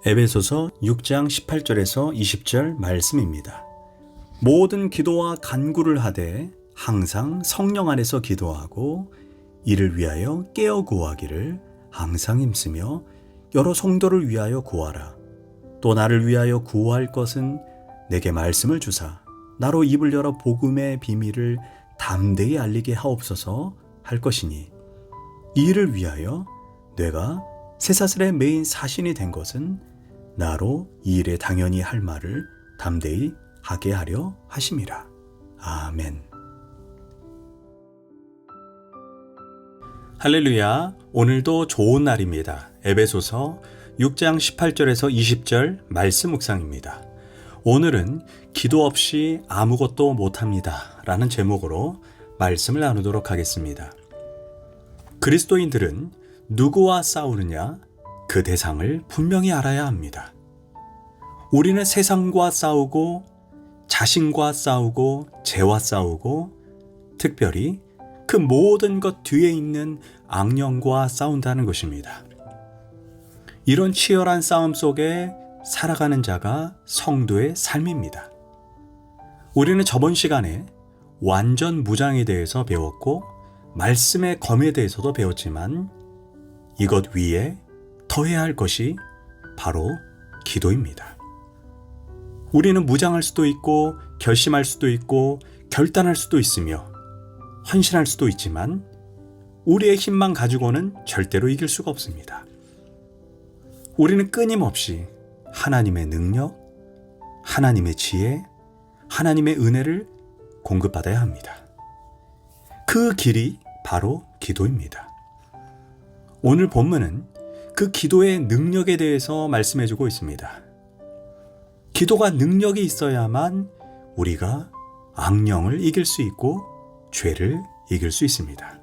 에베소서 6장 18절에서 20절 말씀입니다. 모든 기도와 간구를 하되 항상 성령 안에서 기도하고 이를 위하여 깨어 구하기를 항상 힘쓰며 여러 성도를 위하여 구하라. 또 나를 위하여 구할 것은 내게 말씀을 주사 나로 입을 열어 복음의 비밀을 담대히 알리게 하옵소서 할 것이니 이 일을 위하여 내가 쇠사슬에 매인 사신이 된 것은 나로 이 일에 당연히 할 말을 담대히 하게 하려 하심이라. 아멘. 할렐루야. 오늘도 좋은 날입니다. 에베소서 6장 18절에서 20절 말씀 묵상입니다. 오늘은 기도 없이 아무것도 못합니다 라는 제목으로 말씀을 나누도록 하겠습니다. 그리스도인들은 누구와 싸우느냐? 그 대상을 분명히 알아야 합니다. 우리는 세상과 싸우고 자신과 싸우고 죄와 싸우고 특별히 그 모든 것 뒤에 있는 악령과 싸운다는 것입니다. 이런 치열한 싸움 속에 살아가는 자가 성도의 삶입니다. 우리는 저번 시간에 완전 무장에 대해서 배웠고 말씀의 검에 대해서도 배웠지만 이것 위에 더해야 할 것이 바로 기도입니다. 우리는 무장할 수도 있고 결심할 수도 있고 결단할 수도 있으며 헌신할 수도 있지만 우리의 힘만 가지고는 절대로 이길 수가 없습니다. 우리는 끊임없이 하나님의 능력, 하나님의 지혜, 하나님의 은혜를 공급받아야 합니다. 그 길이 바로 기도입니다. 오늘 본문은 그 기도의 능력에 대해서 말씀해주고 있습니다. 기도가 능력이 있어야만 우리가 악령을 이길 수 있고 죄를 이길 수 있습니다.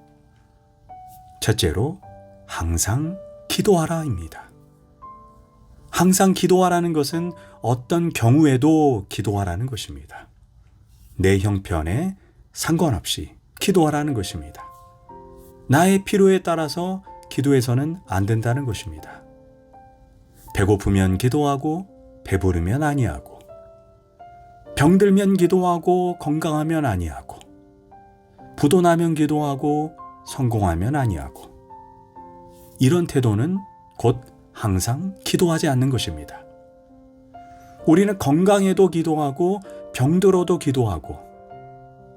첫째로 항상 기도하라입니다. 항상 기도하라는 것은 어떤 경우에도 기도하라는 것입니다. 내 형편에 상관없이 기도하라는 것입니다. 나의 필요에 따라서 기도해서는 안 된다는 것입니다. 배고프면 기도하고 배부르면 아니하고 병들면 기도하고 건강하면 아니하고 부도 나면 기도하고 성공하면 아니하고 이런 태도는 곧 항상 기도하지 않는 것입니다. 우리는 건강해도 기도하고 병들어도 기도하고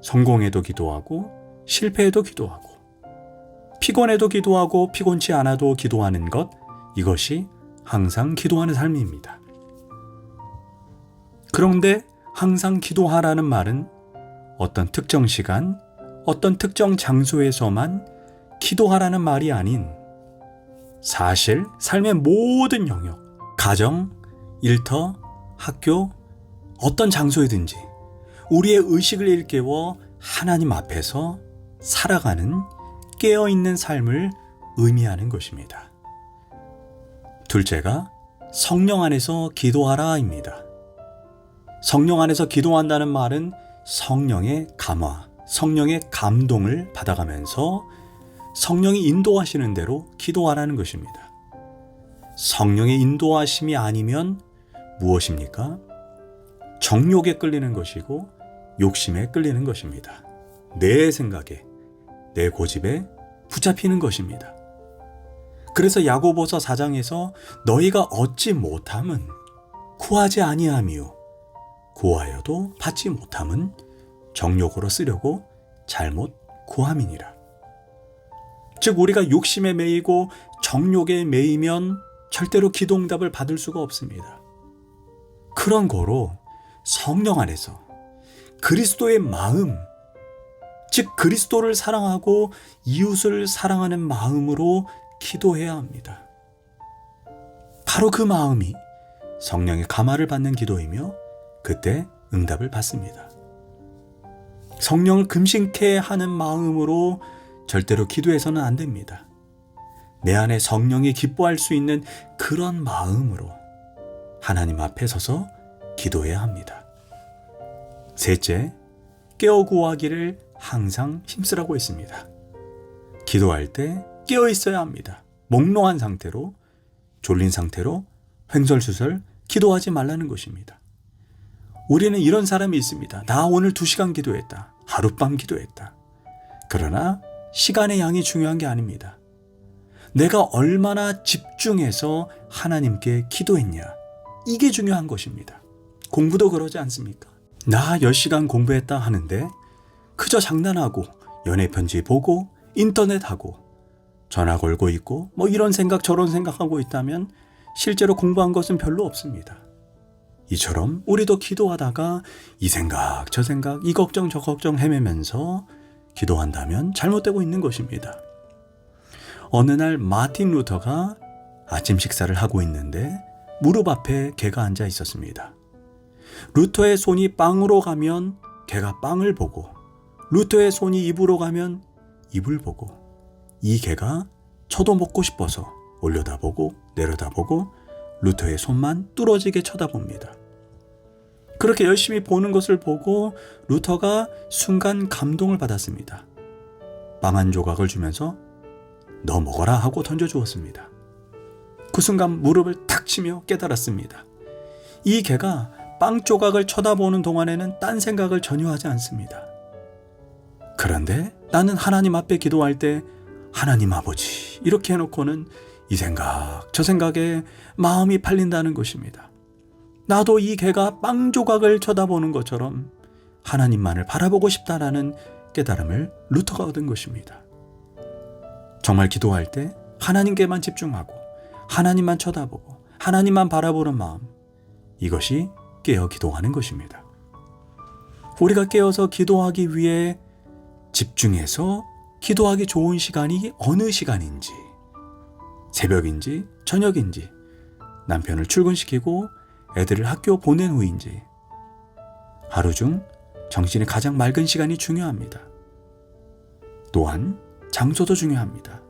성공해도 기도하고 실패해도 기도하고 피곤해도 기도하고 피곤치 않아도 기도하는 것, 이것이 항상 기도하는 삶입니다. 그런데 항상 기도하라는 말은 어떤 특정 시간, 어떤 특정 장소에서만 기도하라는 말이 아닌 사실 삶의 모든 영역, 가정, 일터, 학교, 어떤 장소이든지 우리의 의식을 일깨워 하나님 앞에서 살아가는 깨어있는 삶을 의미하는 것입니다. 둘째가 성령 안에서 기도하라입니다. 성령 안에서 기도한다는 말은 성령의 감화, 성령의 감동을 받아가면서 성령이 인도하시는 대로 기도하라는 것입니다. 성령의 인도하심이 아니면 무엇입니까? 정욕에 끌리는 것이고 욕심에 끌리는 것입니다. 내 생각에, 내 고집에 붙잡히는 것입니다. 그래서 야고보서 4장에서 너희가 얻지 못함은 구하지 아니하며 구하여도 받지 못함은 정욕으로 쓰려고 잘못 구함이니라. 즉 우리가 욕심에 매이고 정욕에 매이면 절대로 기도응답을 받을 수가 없습니다. 그런 거로 성령 안에서 그리스도의 마음, 즉 그리스도를 사랑하고 이웃을 사랑하는 마음으로 기도해야 합니다. 바로 그 마음이 성령의 감화를 받는 기도이며 그때 응답을 받습니다. 성령을 금신케 하는 마음으로 절대로 기도해서는 안 됩니다. 내 안에 성령이 기뻐할 수 있는 그런 마음으로 하나님 앞에 서서 기도해야 합니다. 셋째, 깨어 구하기를 항상 힘쓰라고 했습니다. 기도할 때 깨어 있어야 합니다. 몽롱한 상태로, 졸린 상태로 횡설수설 기도하지 말라는 것입니다. 우리는 이런 사람이 있습니다. 나 오늘 2시간 기도했다. 하룻밤 기도했다. 그러나 시간의 양이 중요한 게 아닙니다. 내가 얼마나 집중해서 하나님께 기도했냐. 이게 중요한 것입니다. 공부도 그러지 않습니까? 나 10시간 공부했다 하는데 그저 장난하고 연애편지 보고 인터넷하고 전화 걸고 있고 이런 생각 저런 생각하고 있다면 실제로 공부한 것은 별로 없습니다. 이처럼 우리도 기도하다가 이 생각 저 생각 이 걱정 저 걱정 헤매면서 기도한다면 잘못되고 있는 것입니다. 어느 날 마틴 루터가 아침 식사를 하고 있는데 무릎 앞에 개가 앉아 있었습니다. 루터의 손이 빵으로 가면 개가 빵을 보고 루터의 손이 입으로 가면 입을 보고 이 개가 저도 먹고 싶어서 올려다보고 내려다보고 루터의 손만 뚫어지게 쳐다봅니다. 그렇게 열심히 보는 것을 보고 루터가 순간 감동을 받았습니다. 빵 한 조각을 주면서 너 먹어라 하고 던져주었습니다. 그 순간 무릎을 탁 치며 깨달았습니다. 이 개가 빵 조각을 쳐다보는 동안에는 딴 생각을 전혀 하지 않습니다. 그런데 나는 하나님 앞에 기도할 때 하나님 아버지 이렇게 해놓고는 이 생각 저 생각에 마음이 팔린다는 것입니다. 나도 이 개가 빵 조각을 쳐다보는 것처럼 하나님만을 바라보고 싶다라는 깨달음을 루터가 얻은 것입니다. 정말 기도할 때 하나님께만 집중하고 하나님만 쳐다보고 하나님만 바라보는 마음, 이것이 깨어 기도하는 것입니다. 우리가 깨어서 기도하기 위해 집중해서 기도하기 좋은 시간이 어느 시간인지, 새벽인지 저녁인지, 남편을 출근시키고 애들을 학교 보낸 후인지, 하루 중 정신이 가장 맑은 시간이 중요합니다. 또한 장소도 중요합니다.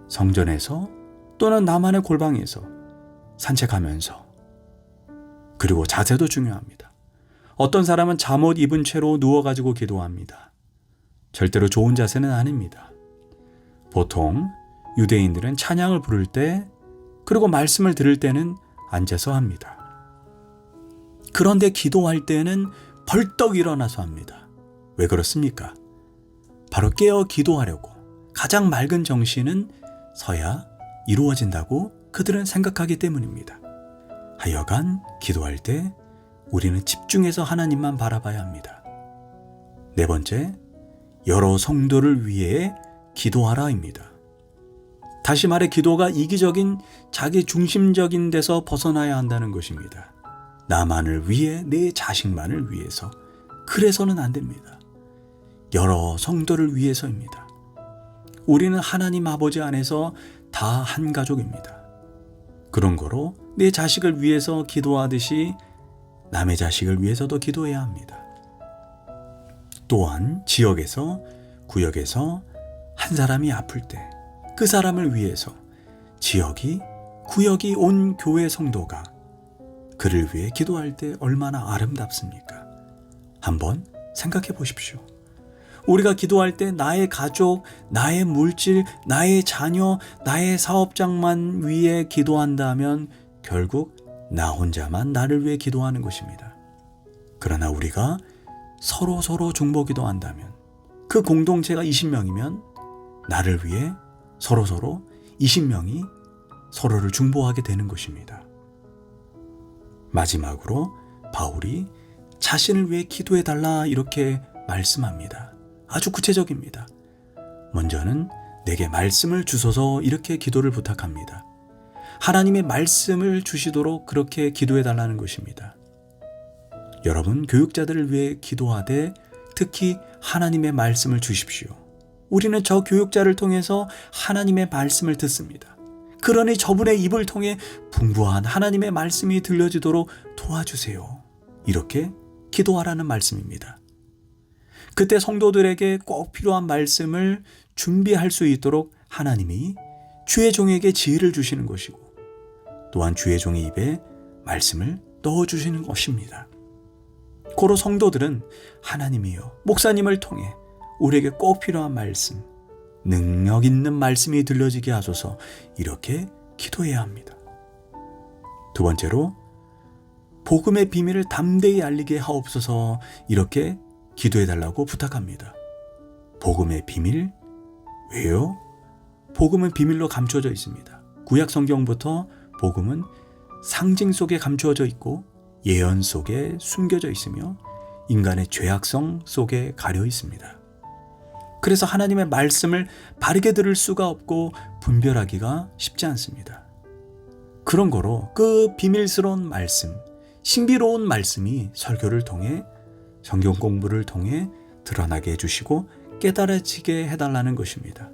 성전에서 또는 나만의 골방에서 산책하면서, 그리고 자세도 중요합니다. 어떤 사람은 잠옷 입은 채로 누워가지고 기도합니다. 절대로 좋은 자세는 아닙니다. 보통 유대인들은 찬양을 부를 때 그리고 말씀을 들을 때는 앉아서 합니다. 그런데 기도할 때는 벌떡 일어나서 합니다. 왜 그렇습니까? 바로 깨어 기도하려고 가장 맑은 정신은 서야 이루어진다고 그들은 생각하기 때문입니다. 하여간 기도할 때 우리는 집중해서 하나님만 바라봐야 합니다. 네 번째, 여러 성도를 위해 기도하라입니다. 다시 말해 기도가 이기적인 자기 중심적인 데서 벗어나야 한다는 것입니다. 나만을 위해, 내 자식만을 위해서, 그래서는 안 됩니다. 여러 성도를 위해서입니다. 우리는 하나님 아버지 안에서 다 한 가족입니다. 그런 거로 내 자식을 위해서 기도하듯이 남의 자식을 위해서도 기도해야 합니다. 또한 지역에서, 구역에서 한 사람이 아플 때 그 사람을 위해서 지역이, 구역이 온 교회 성도가 그를 위해 기도할 때 얼마나 아름답습니까? 한번 생각해 보십시오. 우리가 기도할 때 나의 가족, 나의 물질, 나의 자녀, 나의 사업장만 위해 기도한다면 결국 나 혼자만 나를 위해 기도하는 것입니다. 그러나 우리가 서로 중보 기도한다면, 그 공동체가 20명이면 나를 위해 서로 20명이 서로를 중보하게 되는 것입니다. 마지막으로 바울이 자신을 위해 기도해달라 이렇게 말씀합니다. 아주 구체적입니다. 먼저는 내게 말씀을 주소서 이렇게 기도를 부탁합니다. 하나님의 말씀을 주시도록 그렇게 기도해달라는 것입니다. 여러분, 교육자들을 위해 기도하되 특히 하나님의 말씀을 주십시오. 우리는 저 교육자를 통해서 하나님의 말씀을 듣습니다. 그러니 저분의 입을 통해 풍부한 하나님의 말씀이 들려지도록 도와주세요. 이렇게 기도하라는 말씀입니다. 그때 성도들에게 꼭 필요한 말씀을 준비할 수 있도록 하나님이 주의 종에게 지혜를 주시는 것이고, 또한 주의 종의 입에 말씀을 넣어주시는 것입니다. 고로 성도들은 하나님이여, 목사님을 통해 우리에게 꼭 필요한 말씀, 능력 있는 말씀이 들려지게 하소서 이렇게 기도해야 합니다. 두 번째로 복음의 비밀을 담대히 알리게 하옵소서 이렇게 기도해달라고 부탁합니다. 복음의 비밀? 왜요? 복음은 비밀로 감추어져 있습니다. 구약 성경부터 복음은 상징 속에 감추어져 있고 예언 속에 숨겨져 있으며 인간의 죄악성 속에 가려 있습니다. 그래서 하나님의 말씀을 바르게 들을 수가 없고 분별하기가 쉽지 않습니다. 그런 거로 그 비밀스러운 말씀, 신비로운 말씀이 설교를 통해 성경 공부를 통해 드러나게 해주시고 깨달아지게 해달라는 것입니다.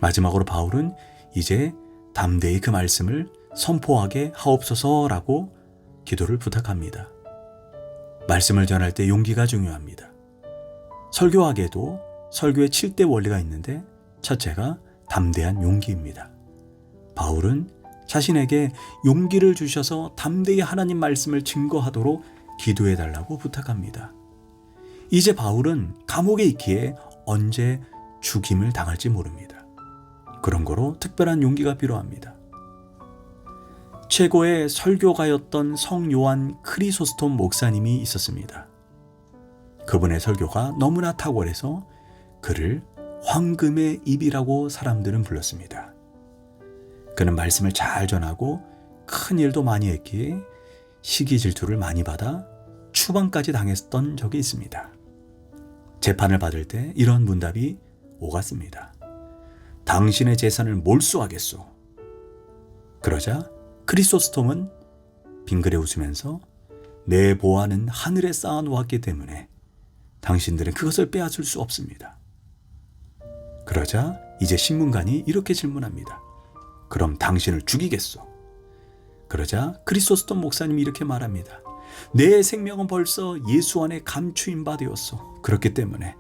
마지막으로 바울은 이제 담대히 그 말씀을 선포하게 하옵소서라고 기도를 부탁합니다. 말씀을 전할 때 용기가 중요합니다. 설교하기에도 설교의 7대 원리가 있는데 첫째가 담대한 용기입니다. 바울은 자신에게 용기를 주셔서 담대히 하나님 말씀을 증거하도록 기도해달라고 부탁합니다. 이제 바울은 감옥에 있기에 언제 죽임을 당할지 모릅니다. 그런 거로 특별한 용기가 필요합니다. 최고의 설교가였던 성 요한 크리소스톰 목사님이 있었습니다. 그분의 설교가 너무나 탁월해서 그를 황금의 입이라고 사람들은 불렀습니다. 그는 말씀을 잘 전하고 큰 일도 많이 했기에 시기 질투를 많이 받아 추방까지 당했던 적이 있습니다. 재판을 받을 때 이런 문답이 오갔습니다. 당신의 재산을 몰수하겠소. 그러자 크리소스톰은 빙그레 웃으면서 내 보화는 하늘에 쌓아놓았기 때문에 당신들은 그것을 빼앗을 수 없습니다. 그러자 이제 신문관이 이렇게 질문합니다. 그럼 당신을 죽이겠소. 그러자 크리소스톰 목사님이 이렇게 말합니다. 내 생명은 벌써 예수 안에 감추인 바 되었소. 그렇기 때문에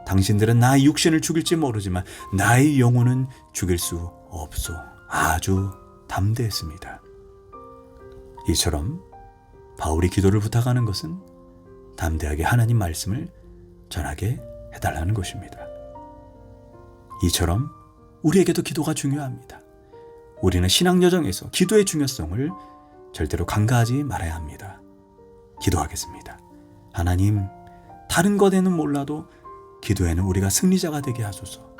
당신들은 나의 육신을 죽일지 모르지만 나의 영혼은 죽일 수 없소. 아주 담대했습니다. 이처럼 바울이 기도를 부탁하는 것은 담대하게 하나님 말씀을 전하게 해달라는 것입니다. 이처럼 우리에게도 기도가 중요합니다. 우리는 신앙 여정에서 기도의 중요성을 절대로 간과하지 말아야 합니다. 기도하겠습니다. 하나님, 다른 것에는 몰라도 기도에는 우리가 승리자가 되게 하소서.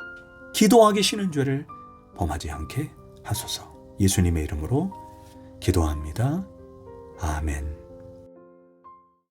기도하기 싫은 죄를 범하지 않게 하소서. 예수님의 이름으로 기도합니다. 아멘.